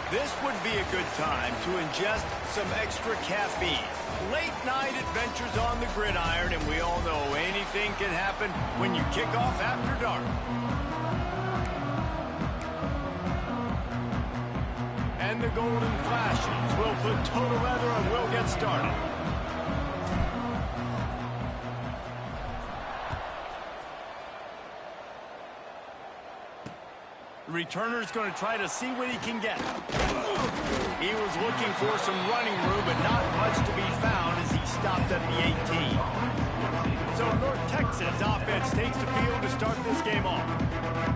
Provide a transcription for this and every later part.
This would be a good time to ingest some extra caffeine. Late night adventures on the gridiron, and we all know anything can happen when you kick off after dark. And the golden flashes will put total leather and we'll get started. The returner's going to try to see what he can get. He was looking for some running room, but not much to be found as he stopped at the 18. So North Texas offense takes the field to start this game off.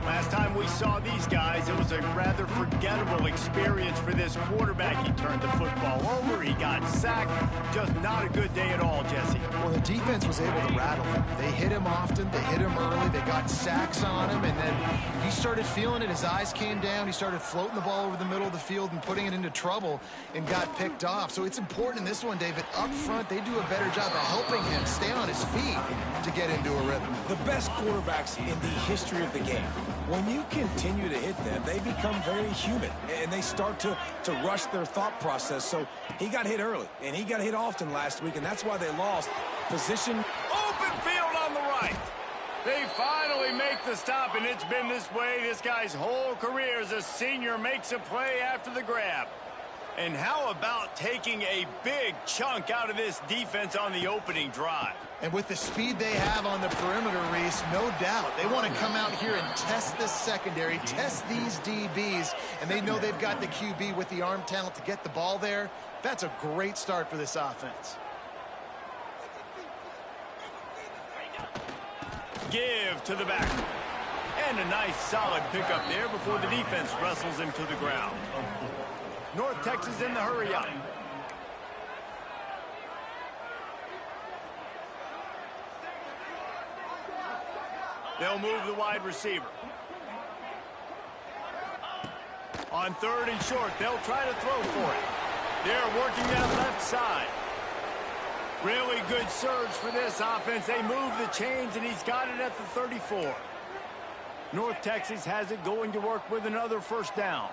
Last time we saw these guys, it was a rather forgettable experience for this quarterback. He turned the football over, he got sacked. Just not a good day at all, Jesse. Well, the defense was able to rattle him. They hit him often, they hit him early, they got sacks on him, and then he started feeling it. His eyes came down, he started floating the ball over the middle of the field and putting it into trouble and got picked off. So it's important in this one, David. Up front, they do a better job of helping him stay on his feet to get into a rhythm. The best quarterbacks in the history of the game, when you continue to hit them, they become very human, and they start to rush their thought process. So he got hit early, and he got hit often last week, and that's why they lost. Position. Open field on the right. They finally make the stop, and it's been this way this guy's whole career as a senior. Makes a play after the grab. And how about taking a big chunk out of this defense on the opening drive? And with the speed they have on the perimeter, Reese, no doubt, they want to come out here and test this secondary, test these DBs, and they know they've got the QB with the arm talent to get the ball there. That's a great start for this offense. Give to the back. And a nice solid pickup there before the defense wrestles him to the ground. North Texas in the hurry up. They'll move the wide receiver. On third and short, they'll try to throw for it. They're working that left side. Really good surge for this offense. They move the chains, and he's got it at the 34. North Texas has it going to work with another first down.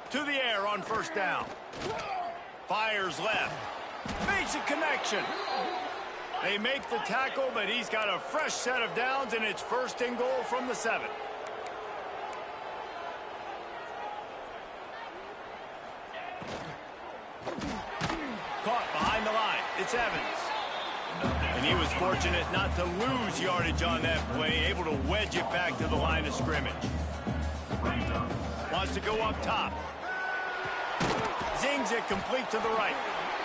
To the air on first down. Fires left. Makes a connection. They make the tackle, but he's got a fresh set of downs, and it's first and goal from the 7. Caught behind the line. It's Evans. And he was fortunate not to lose yardage on that play, able to wedge it back to the line of scrimmage. Wants to go up top. Zings it complete to the right.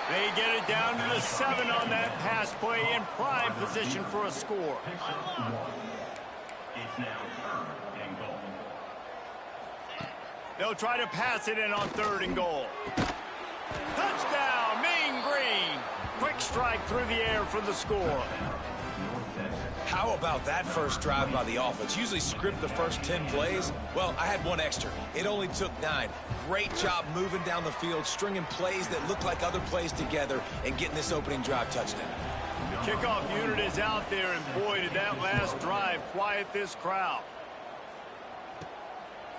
They get it down to the 7 on that pass play in prime position for a score. They'll try to pass it in on third and goal. Touchdown, Mean Green. Quick strike through the air for the score. How about that first drive by the offense? Usually script the first 10 plays. Well, I had one extra. It only took 9. Great job moving down the field, stringing plays that look like other plays together, and getting this opening drive touchdown. The kickoff unit is out there, and boy, did that last drive quiet this crowd.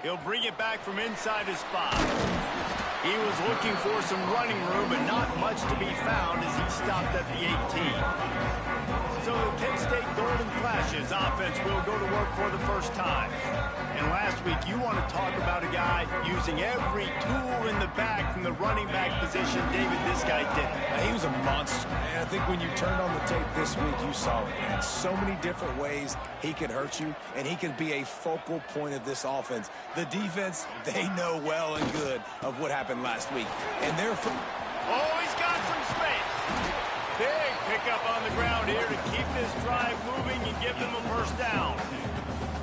He'll bring it back from inside his 5. He was looking for some running room, but not much to be found as he stopped at the 18. So the K-State Golden Flashes offense will go to work for the first time. And last week, you want to talk about a guy using every tool in the back from the running back position. David, this guy did. He was a monster. And I think when you turned on the tape this week, you saw it. And so many different ways he can hurt you, and he can be a focal point of this offense. The defense, they know well and good of what happened last week. And they're from... Oh, he's got some space. Big pickup on the ground here to keep this drive moving and give them a first down.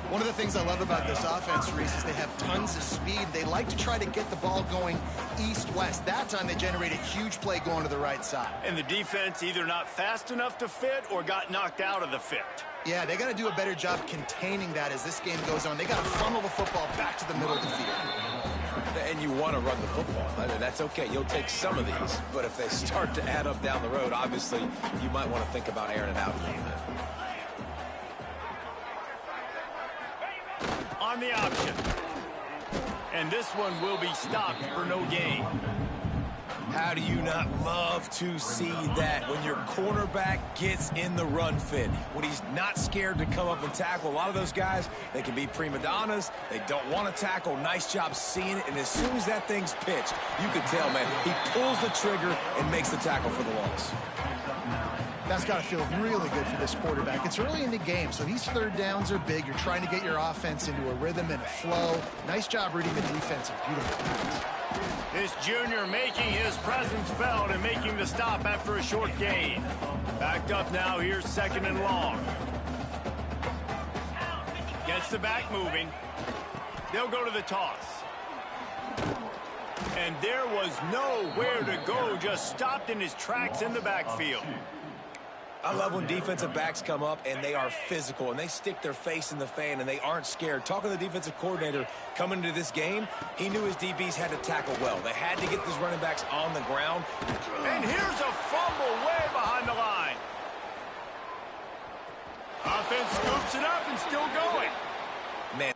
One of the things I love about this offense, Reese, is they have tons of speed. They like to try to get the ball going east-west. That time they generate a huge play going to the right side. And the defense either not fast enough to fit or got knocked out of the fit. Yeah, they got to do a better job containing that as this game goes on. They got to funnel the football back to the middle of the field. And you want to run the football. I mean, that's okay. You'll take some of these. But if they start to add up down the road, obviously, you might want to think about airing it out a little bit. On the option. And this one will be stopped for no gain. How do you not love to see that when your cornerback gets in the run fit? When he's not scared to come up and tackle. A lot of those guys, they can be prima donnas. They don't want to tackle. Nice job seeing it. And as soon as that thing's pitched, you can tell, man, he pulls the trigger and makes the tackle for the loss. That's got to feel really good for this quarterback. It's early in the game, so these third downs are big. You're trying to get your offense into a rhythm and a flow. Nice job reading the defense. Beautiful pass. This junior making his presence felt and making the stop after a short gain. Backed up now, here's 2nd and long. Gets the back moving. They'll go to the toss. And there was nowhere to go, just stopped in his tracks in the backfield. I love when defensive backs come up and they are physical and they stick their face in the fan and they aren't scared. Talking to the defensive coordinator coming into this game, he knew his DBs had to tackle well. They had to get these running backs on the ground. And here's a fumble way behind the line. Offense scoops it up and still going. Man.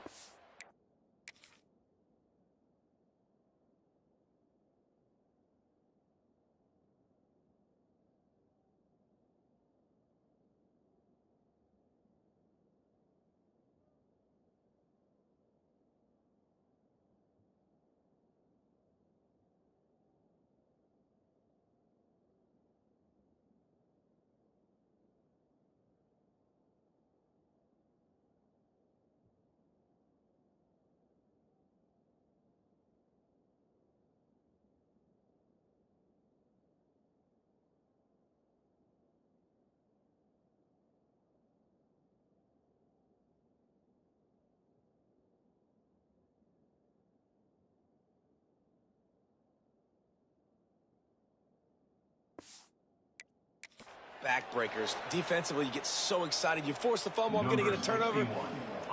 Backbreakers. Defensively, you get so excited. You force the fumble, I'm going to get a turnover,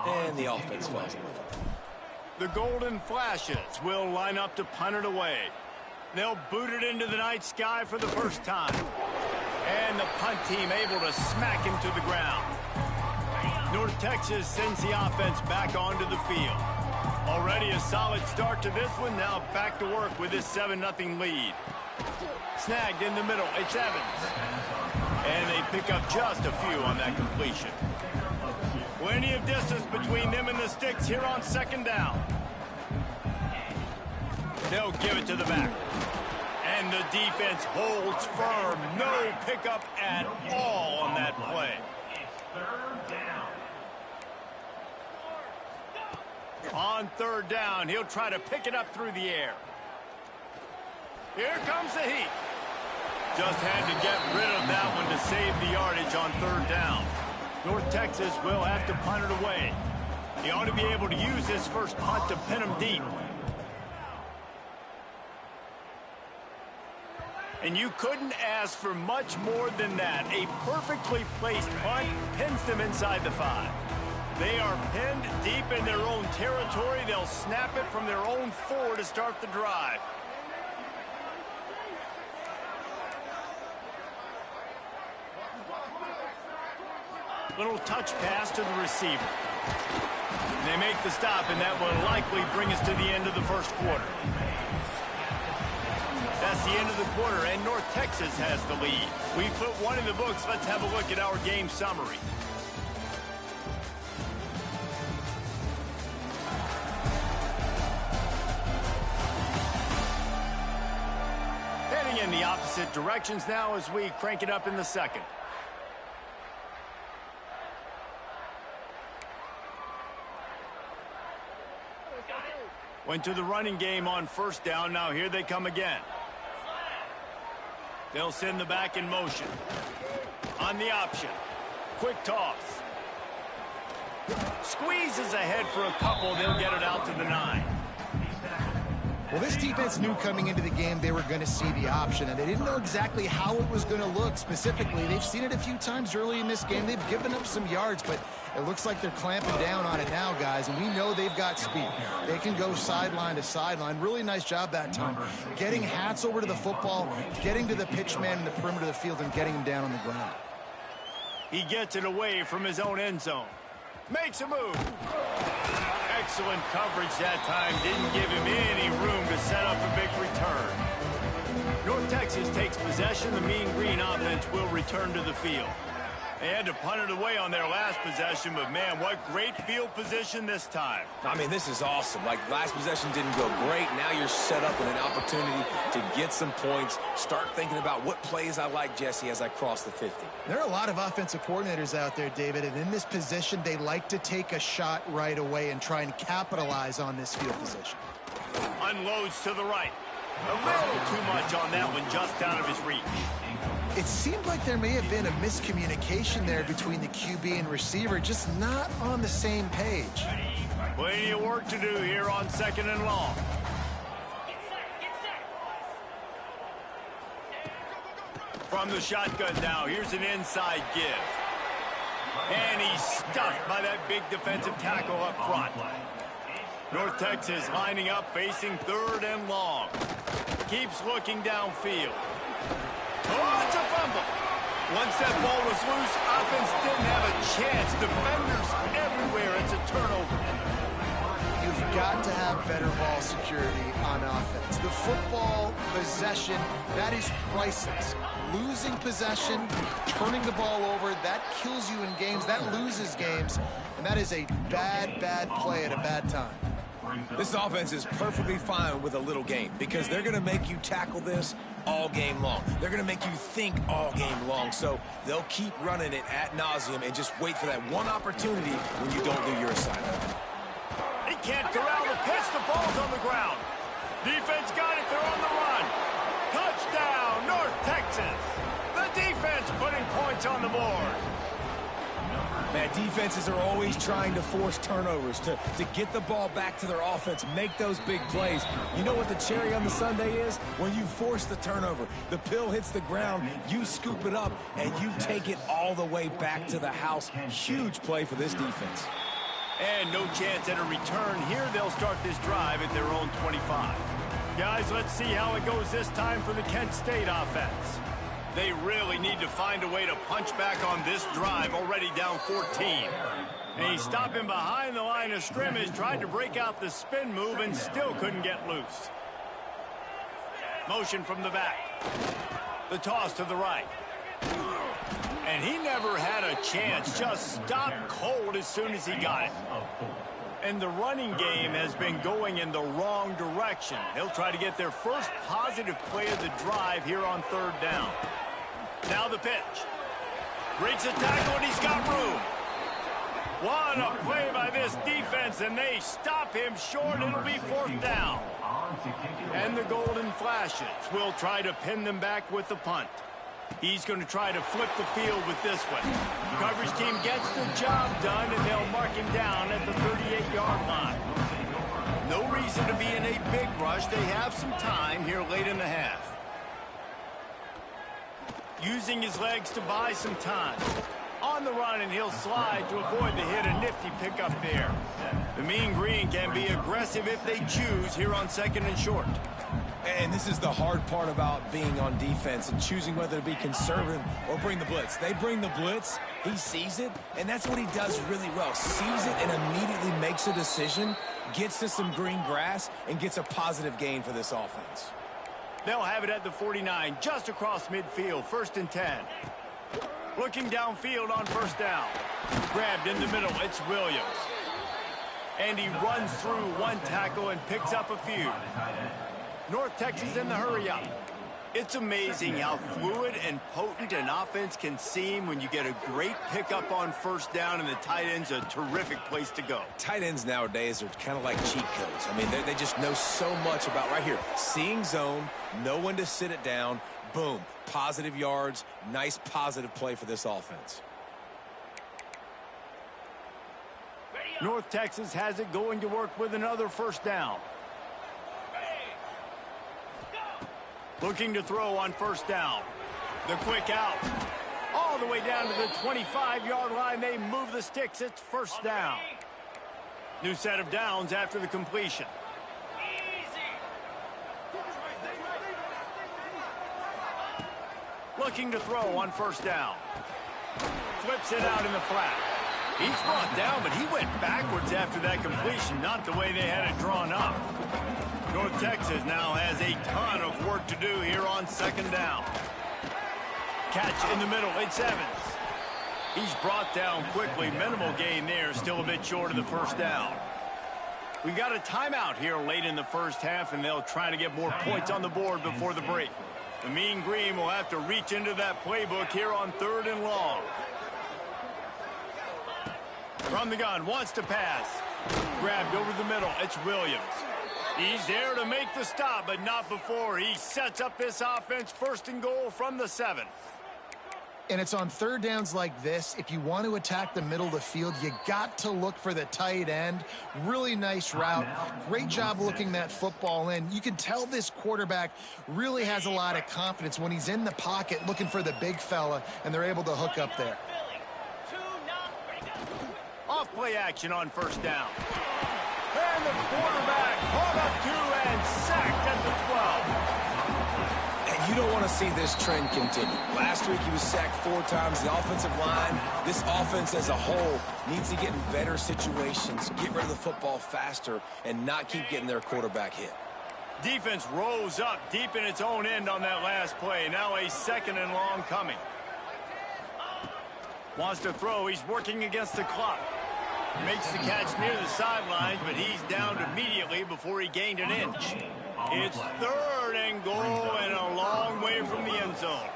and the offense falls. The Golden Flashes will line up to punt it away. They'll boot it into the night sky for the first time. And the punt team able to smack him to the ground. North Texas sends the offense back onto the field. Already a solid start to this one. Now back to work with this 7-0 lead. Snagged in the middle. It's Evans. And they pick up just a few on that completion. Plenty of distance between them and the sticks here on 2nd down. They'll give it to the back. And the defense holds firm. No pickup at all on that play. On 3rd down, he'll try to pick it up through the air. Here comes the heat. Just had to get rid of that one to save the yardage on 3rd down. North Texas will have to punt it away. He ought to be able to use his first punt to pin him deep. And you couldn't ask for much more than that. A perfectly placed punt pins them inside the 5. They are pinned deep in their own territory. They'll snap it from their own 4 to start the drive. Little touch pass to the receiver. They make the stop, and that will likely bring us to the end of the first quarter. That's the end of the quarter, and North Texas has the lead. We put one in the books. Let's have a look at our game summary. Heading in the opposite directions now as we crank it up in the 2nd. Went to the running game on 1st down. Now here they come again. They'll send the back in motion. On the option. Quick toss. Squeezes ahead for a couple. They'll get it out to the 9. Well, this defense knew coming into the game they were going to see the option, and they didn't know exactly how it was going to look specifically. They've seen it a few times early in this game. They've given up some yards, but it looks like they're clamping down on it now, guys, and we know they've got speed. They can go sideline to sideline. Really nice job that time. Getting hats over to the football, getting to the pitch man in the perimeter of the field, and getting him down on the ground. He gets it away from his own end zone. Makes a move. Excellent coverage that time. Didn't give him any room to set up a big return. North Texas takes possession. The Mean Green offense will return to the field. They had to punt it away on their last possession, but man, what great field position this time. I mean, this is awesome. Like, last possession didn't go great. Now you're set up with an opportunity to get some points. Start thinking about what plays I like, Jesse, as I cross the 50. There are a lot of offensive coordinators out there, David, and in this position, they like to take a shot right away and try and capitalize on this field position. Unloads to the right. A little too much on that one, just out of his reach. It seemed like there may have been a miscommunication there between the QB and receiver, just not on the same page. Plenty of work to do here on 2nd and long. From the shotgun now, here's an inside give. And he's stuffed by that big defensive tackle up front. North Texas lining up, facing 3rd and long. Keeps looking downfield. Oh, it's a fumble. Once that ball was loose, offense didn't have a chance. Defenders everywhere. It's a turnover. You've got to have better ball security on offense. The football possession, that is priceless. Losing possession, turning the ball over, that kills you in games. That loses games. And that is a bad, bad play at a bad time. This offense is perfectly fine with a little game because they're going to make you tackle this all game long. They're going to make you think all game long. So they'll keep running it ad nauseum and just wait for that one opportunity when you don't do your assignment. He can't corral the pitch. The ball's on the ground. Defense got it. They're on the run. Touchdown, North Texas. The defense putting points on the board. Man, defenses are always trying to force turnovers to get the ball back to their offense, make those big plays. You know what the cherry on the sundae is? When you force the turnover, the pill hits the ground, you scoop it up, and you take it all the way back to the house. Huge play for this defense. And no chance at a return here. They'll start this drive at their own 25. Guys, let's see how it goes this time for the Kent State offense. They really need to find a way to punch back on this drive, already down 14. And he's stopping behind the line of scrimmage, tried to break out the spin move and still couldn't get loose. Motion from the back. The toss to the right. And he never had a chance, just stopped cold as soon as he got it. And the running game has been going in the wrong direction. They'll try to get their first positive play of the drive here on 3rd down. Now the pitch. Breaks a tackle and he's got room. What a play by this defense, and they stop him short. It'll be 4th down. And the golden flashes will try to pin them back with the punt. He's going to try to flip the field with this one. Coverage team gets the job done, and they'll mark him down at the 38-yard line. No reason to be in a big rush. They have some time here late in the half. Using his legs to buy some time. On the run, and he'll slide to avoid the hit. A nifty pickup there. The Mean Green can be aggressive if they choose here on 2nd and short. And this is the hard part about being on defense and choosing whether to be conservative or bring the blitz. They bring the blitz, he sees it, and that's what he does really well. Sees it and immediately makes a decision, gets to some green grass, and gets a positive gain for this offense. They'll have it at the 49, just across midfield, 1st and 10. Looking downfield on 1st down. Grabbed in the middle, it's Williams. And he runs through one tackle and picks up a few. North Texas in the hurry-up. It's amazing how fluid and potent an offense can seem when you get a great pickup on 1st down, and the tight end's a terrific place to go. Tight ends nowadays are kind of like cheat codes. I mean, they just know so much about right here. Seeing zone, know when to sit it down, boom, positive yards, nice positive play for this offense. North Texas has it going to work with another 1st down. Looking to throw on 1st down. The quick out. All the way down to the 25-yard line. They move the sticks. It's 1st down. New set of downs after the completion. Looking to throw on 1st down. Flips it out in the flat. He's brought down, but he went backwards after that completion, not the way they had it drawn up. North Texas now has a ton of work to do here on second down. Catch in the middle, it's Evans. He's brought down quickly, minimal gain there, still a bit short of the first down. We got a timeout here late in the first half, and they'll try to get more points on the board before the break. The Mean Green will have to reach into that playbook here on 3rd and long. From the gun, wants to pass. Grabbed over the middle, it's Williams. He's there to make the stop, but not before he sets up this offense 1st and goal from the 7. And it's on 3rd downs like this. If you want to attack the middle of the field, you got to look for the tight end. Really nice route. Great job looking that football in. You can tell this quarterback really has a lot of confidence when he's in the pocket looking for the big fella, and they're able to hook up there. Off play action on 1st down. And the quarterback caught up to and sacked at the 12. And you don't want to see this trend continue. Last week he was sacked 4 times. The offensive line, this offense as a whole, needs to get in better situations, get rid of the football faster, and not keep getting their quarterback hit. Defense rose up deep in its own end on that last play. Now a 2nd and long coming. Wants to throw. He's working against the clock. Makes the catch near the sidelines, but he's downed immediately before he gained an inch. It's 3rd and goal and a long way from the end zone.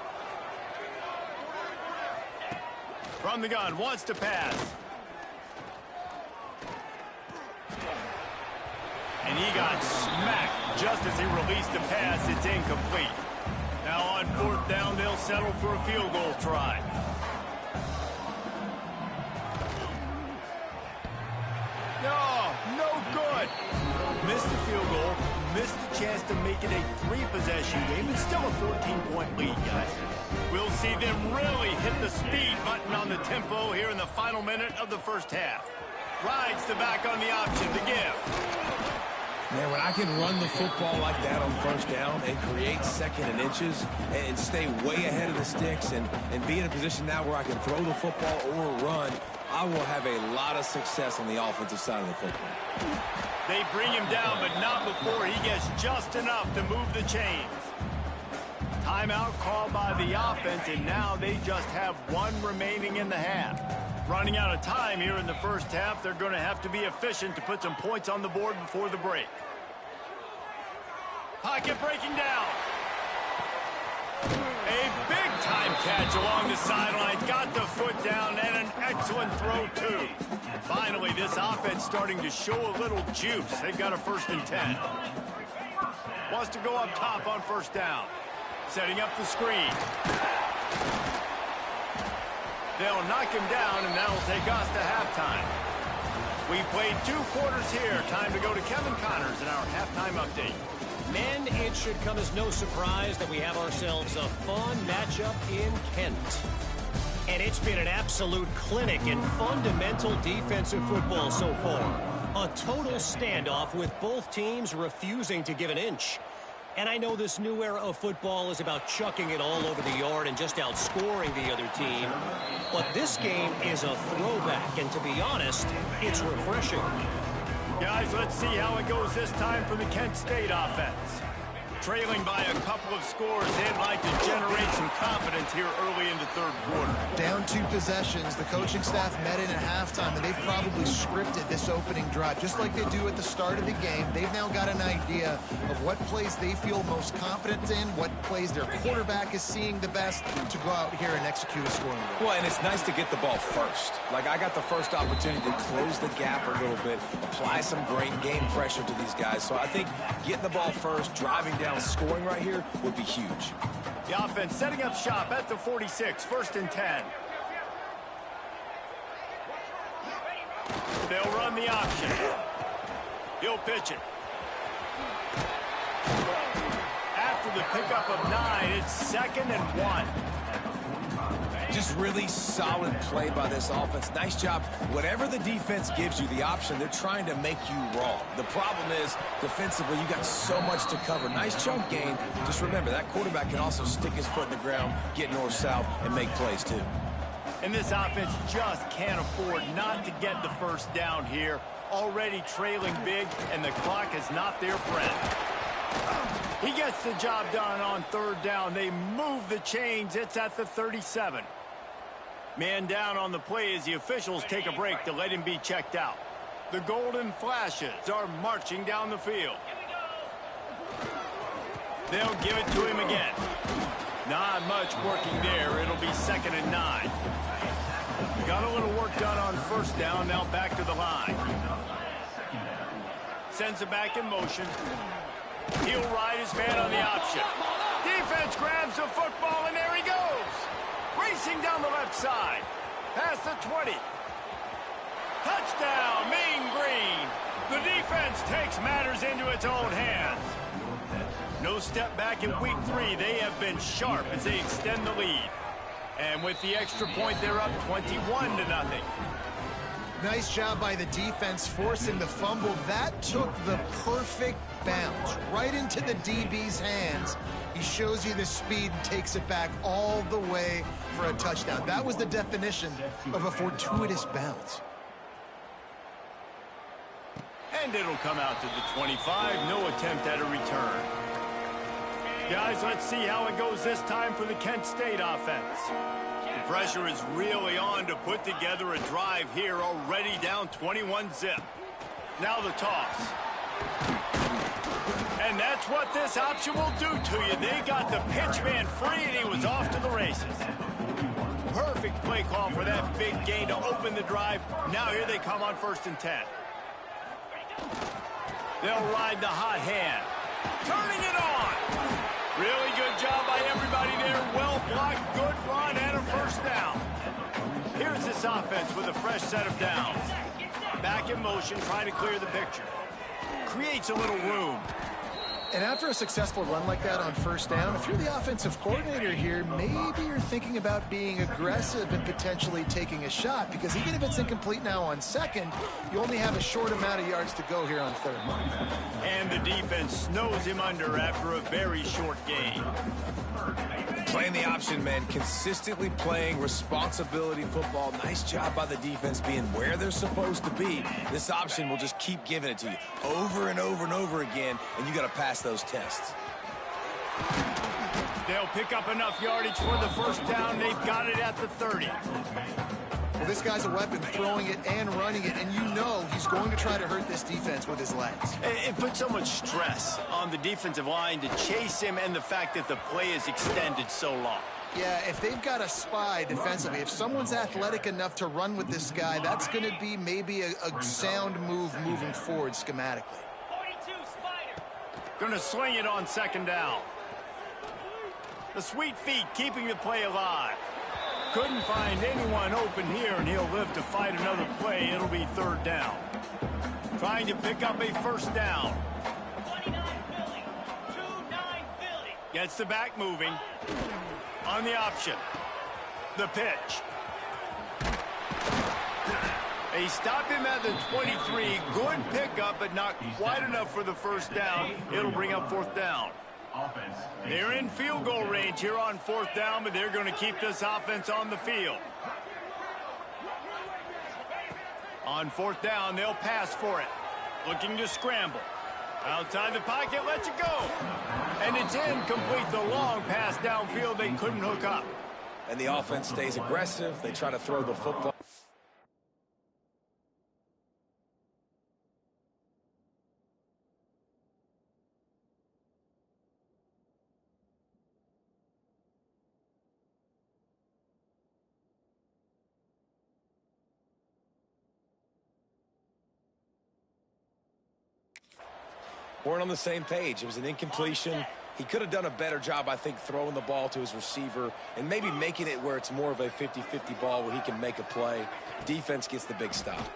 From the gun, wants to pass. And he got smacked just as he released the pass. It's incomplete. Now on 4th down, they'll settle for a field goal try. No good. Missed the field goal, missed the chance to make it a 3-possession game. It's still a 14-point lead, guys. We'll see them really hit the speed button on the tempo here in the final minute of the first half. Rides the back on the option to give. Man, when I can run the football like that on 1st down and create 2nd and inches and stay way ahead of the sticks and be in a position now where I can throw the football or run, I will have a lot of success on the offensive side of the football. They bring him down, but not before he gets just enough to move the chains. Timeout called by the offense, and now they just have 1 remaining in the half. Running out of time here in the first half, they're going to have to be efficient to put some points on the board before the break. Pocket breaking down. A big-time catch along the sideline. Got the foot down and an excellent throw, too. Finally, this offense starting to show a little juice. They've got a 1st and 10. Wants to go up top on 1st down. Setting up the screen. They'll knock him down, and that'll take us to halftime. We've played 2 quarters here. Time to go to Kevin Connors in our halftime update. Men, it should come as no surprise that we have ourselves a fun matchup in Kent. And it's been an absolute clinic in fundamental defensive football so far. A total standoff with both teams refusing to give an inch. And I know this new era of football is about chucking it all over the yard and just outscoring the other team. But this game is a throwback, and to be honest, it's refreshing. Guys, let's see how it goes this time for the Kent State offense. Trailing by a couple of scores, they'd like to generate some confidence here early in the 3rd quarter. Down 2 possessions, the coaching staff met in at halftime, and they've probably scripted this opening drive. Just like they do at the start of the game, they've now got an idea of what plays they feel most confident in, what plays their quarterback is seeing the best to go out here and execute a scoring drive. Well, and it's nice to get the ball first. Like, I got the first opportunity to close the gap a little bit, apply some great game pressure to these guys. So I think getting the ball first, driving down, scoring right here would be huge. The offense setting up shop at the 46, 1st and 10. They'll run the option. He'll pitch it. After the pickup of 9, it's 2nd and 1. Just really solid play by this offense. Nice job. Whatever the defense gives you the option, they're trying to make you wrong. The problem is, defensively, you got so much to cover. Nice chunk gain. Just remember, that quarterback can also stick his foot in the ground, get north-south, and make plays, too. And this offense just can't afford not to get the first down here. Already trailing big, and the clock is not their friend. He gets the job done on third down. They move the chains. It's at the 37. Man down on the play as the officials take a break to let him be checked out. The golden flashes are marching down the field. They'll give it to him again. Not much working there. It'll be 2nd and 9. Got a little work done on first down. Now back to the line. Sends it back in motion. He'll ride his man on the option. Defense grabs the football, and there he goes. Racing down the left side. Past the 20. Touchdown, Mean Green. The defense takes matters into its own hands. No step back in week 3. They have been sharp as they extend the lead. And with the extra point, they're up 21-0. Nice job by the defense forcing the fumble. That took the perfect bounce right into the DB's hands. He shows you the speed and takes it back all the way for a touchdown. That was the definition of a fortuitous bounce. And it'll come out to the 25. No attempt at a return. Guys, let's see how it goes this time for the Kent State offense. The pressure is really on to put together a drive here, already down 21-0. Now the toss. And that's what this option will do to you. They got the pitch man free, and he was off to the races. Perfect play call for that big gain to open the drive. Now here they come on 1st and 10. They'll ride the hot hand. Turning it on. Really good job by everybody there. Well blocked, good run, and a first down. Here's this offense with a fresh set of downs. Back in motion, trying to clear the picture. Creates a little room. And after a successful run like that on first down, if you're the offensive coordinator here, maybe you're thinking about being aggressive and potentially taking a shot, because even if it's incomplete now on 2nd, you only have a short amount of yards to go here on 3rd. And the defense snows him under after a very short gain. Playing the option, man. Consistently playing responsibility football. Nice job by the defense being where they're supposed to be. This option will just keep giving it to you over and over and over again, and you got to pass those tests. They'll pick up enough yardage for the first down. They've got it at the 30. Well, this guy's a weapon, throwing it and running it, and you know he's going to try to hurt this defense with his legs. It puts so much stress on the defensive line to chase him, and the fact that the play is extended so long. Yeah, if they've got a spy defensively, if someone's athletic enough to run with this guy, that's going to be maybe a sound move moving forward schematically. Going to swing it on 2nd down. The sweet feet keeping the play alive. Couldn't find anyone open here, and he'll live to fight another play. It'll be 3rd down. Trying to pick up a first down. 29 Philly. 2-9 Philly. Gets the back moving. On the option. The pitch. They stop him at the 23. Good pickup, but not quite enough for the first down. It'll bring up 4th down. They're in field goal range here on 4th down, but they're going to keep this offense on the field. On 4th down, they'll pass for it. Looking to scramble. Outside the pocket, lets it go. And it's incomplete. The long pass downfield, they couldn't hook up. And the offense stays aggressive. They try to throw the football. Weren't on the same page. It was an incompletion. He could have done a better job, I think, throwing the ball to his receiver and maybe making it where it's more of a 50-50 ball where he can make a play. Defense gets the big stop.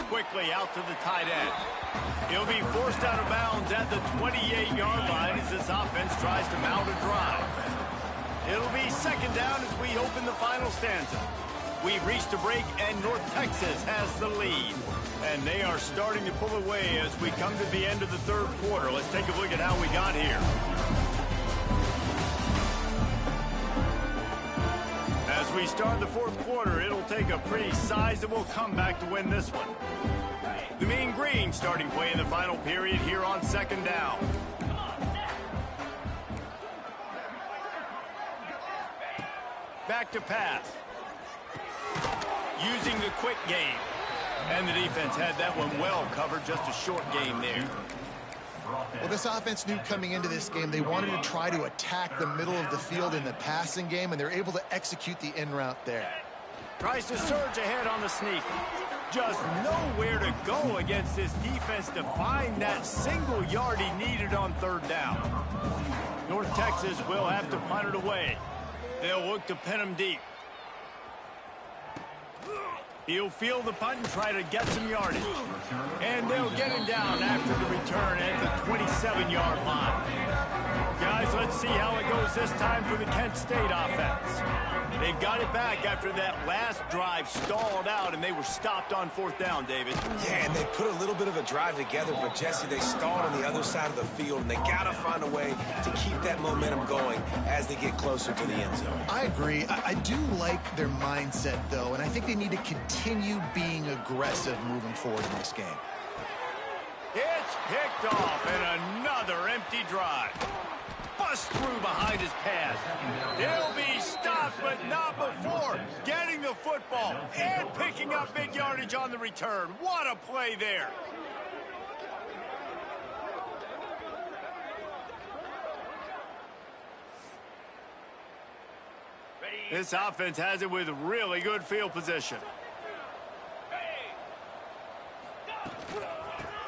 Quickly out to the tight end. He'll be forced out of bounds at the 28-yard line as this offense tries to mount a drive. It'll be 2nd down as we open the final stanza. We've reached a break, and North Texas has the lead. And they are starting to pull away as we come to the end of the 3rd quarter. Let's take a look at how we got here. As we we start the fourth quarter, it'll take a pretty sizable comeback to win this one. The Mean Green starting play in the final period here on second down. Back to pass. Using the quick game. And the defense had that one well covered, just a short game there. Well, this offense knew coming into this game they wanted to try to attack the middle of the field in the passing game, and they're able to execute the in route there. Tries to surge ahead on the sneak. Just nowhere to go against this defense to find that single yard he needed on third down. North Texas will have to punt it away. They'll look to pin him deep. He'll field the punt and try to get some yardage. And they'll get him down after the return at the 27-yard line. Guys, let's see how it goes this time for the Kent State offense. They've got it back after that last drive stalled out, and they were stopped on fourth down, David. Yeah, and they put a little bit of a drive together, but, Jesse, they stalled on the other side of the field, and they got to find a way to keep that momentum going as they get closer to the end zone. I agree. I do like their mindset, though, and I think they need to continue being aggressive moving forward in this game. It's picked off, and another empty drive. Bust through behind his pass. He'll be stopped, but not before getting the football and picking up big yardage on the return. What a play there. This offense has it with really good field position.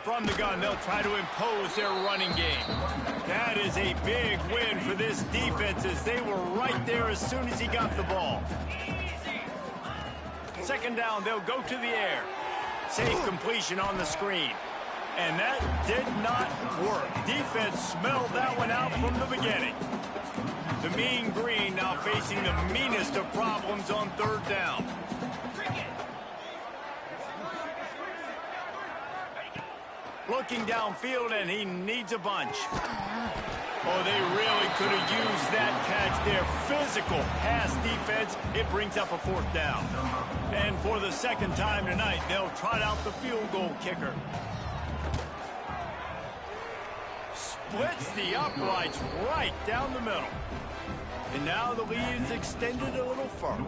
From the gun, they'll try to impose their running game. That is a big win for this defense as they were right there as soon as he got the ball. Second down, they'll go to the air. Safe completion on the screen. And that did not work. Defense smelled that one out from the beginning. The Mean Green now facing the meanest of problems on third down. Looking downfield, and he needs a bunch. Oh, they really could have used that catch there. Physical pass defense. It brings up a fourth down. And for the second time tonight, they'll trot out the field goal kicker. Splits the uprights right down the middle. And now the lead is extended a little further.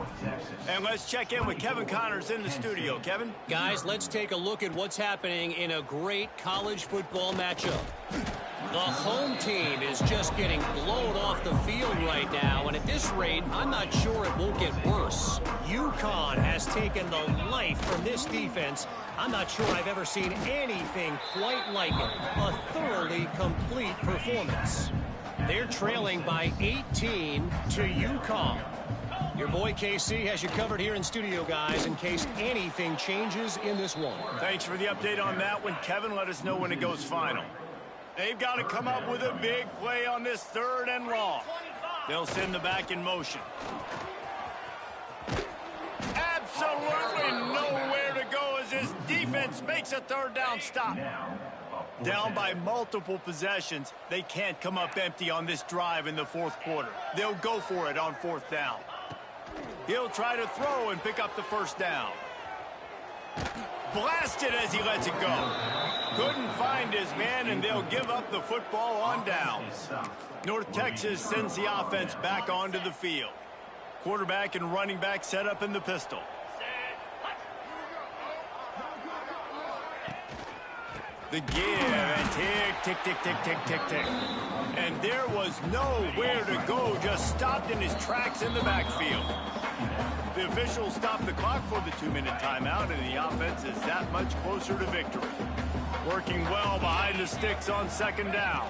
And let's check in with Kevin Connors in the studio. Kevin? Guys, let's take a look at what's happening in a great college football matchup. The home team is just getting blown off the field right now, and at this rate, I'm not sure it won't get worse. UConn has taken the life from this defense. I'm not sure I've ever seen anything quite like it. A thoroughly complete performance. They're trailing by 18 to UConn. Your boy KC has you covered here in studio, guys, in case anything changes in this one. Thanks for the update on that one, Kevin. Let us know when it goes final. They've got to come up with a big play on this third and long. They'll send the back in motion. Absolutely nowhere to go as this defense makes a third down stop. Down by multiple possessions, they can't come up empty on this drive in the fourth quarter. They'll go for it on fourth down. He'll try to throw and pick up the first down. Blasted as he lets it go. Couldn't find his man, and they'll give up the football on downs. North Texas sends the offense back onto the field. Quarterback and running back set up in the pistol. The give and tick, tick, tick, tick, tick, tick, tick. And there was nowhere to go, just stopped in his tracks in the backfield. The officials stopped the clock for the 2-minute timeout, and the offense is that much closer to victory. Working well behind the sticks on second down.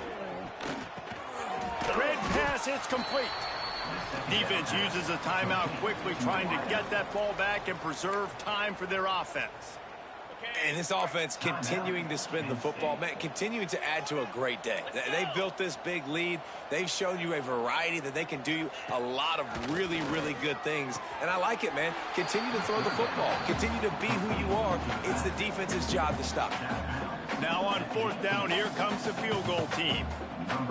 Red pass, it's complete. Defense uses a timeout quickly, trying to get that ball back and preserve time for their offense. And this offense continuing to spin the football, man, continuing to add to a great day. They built this big lead. They've shown you a variety that they can do a lot of really, really good things. And I like it, man. Continue to throw the football. Continue to be who you are. It's the defense's job to stop. Now on fourth down, here comes the field goal team.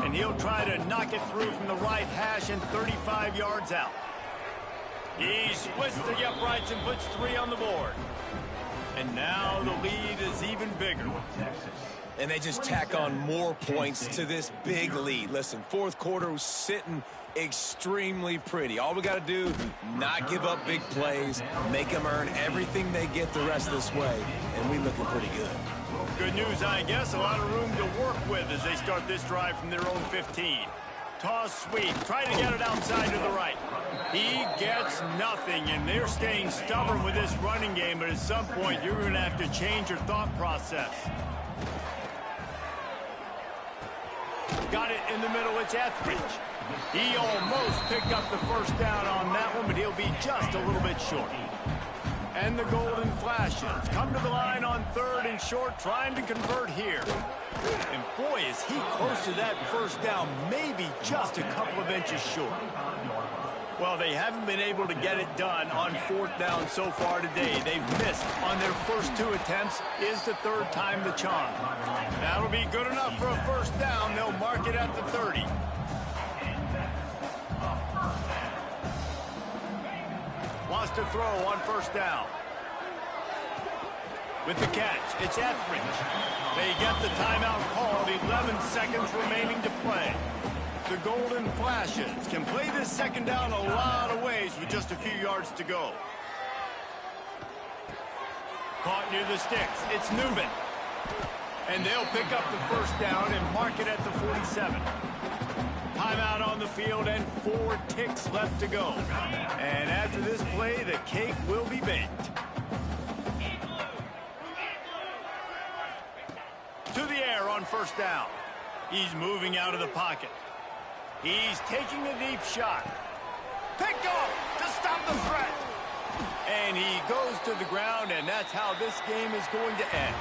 And he'll try to knock it through from the right hash and 35 yards out. He splits the uprights and puts 3 on the board. And now the lead is even bigger. And they just tack on more points to this big lead. Listen, fourth quarter was sitting extremely pretty. All we got to do, not give up big plays, make them earn everything they get the rest of this way, and we looking pretty good. Good news, I guess. A lot of room to work with as they start this drive from their own 15. Toss sweep. Try to get it outside to the right. He gets nothing, and they're staying stubborn with this running game, but at some point, you're going to have to change your thought process. Got it in the middle. It's Etheridge. He almost picked up the first down on that one, but he'll be just a little bit short. And the Golden Flashes come to the line on 3rd and short, trying to convert here. And boy, is he close to that first down, maybe just a couple of inches short. Well, they haven't been able to get it done on 4th down so far today. They've missed on their first 2 attempts. Is the 3rd time the charm. That'll be good enough for a first down. They'll mark it at the 30. Wants to throw on first down. With the catch, it's Etheridge. They get the timeout called. 11 seconds remaining to play. The Golden Flashes can play this second down a lot of ways with just a few yards to go. Caught near the sticks. It's Newman. And they'll pick up the first down and mark it at the 47. Timeout on the field and 4 ticks left to go. And after this play, the cake will be baked. To the air on first down. He's moving out of the pocket. He's taking a deep shot. Picked off to stop the threat. And he goes to the ground, and that's how this game is going to end.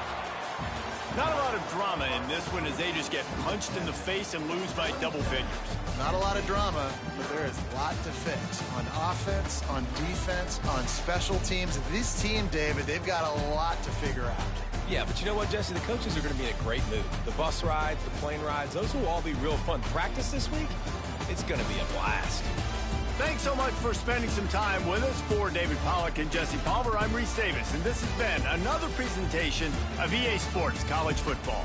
Not a lot of drama in this one as they just get punched in the face and lose by double figures. Not a lot of drama, but there is a lot to fix. On offense, on defense, on special teams. This team, David, they've got a lot to figure out. Yeah, but you know what, Jesse? The coaches are going to be in a great mood. The bus rides, the plane rides, those will all be real fun. Practice this week, it's going to be a blast. Thanks so much for spending some time with us. For David Pollack and Jesse Palmer, I'm Reese Davis, and this has been another presentation of EA Sports College Football.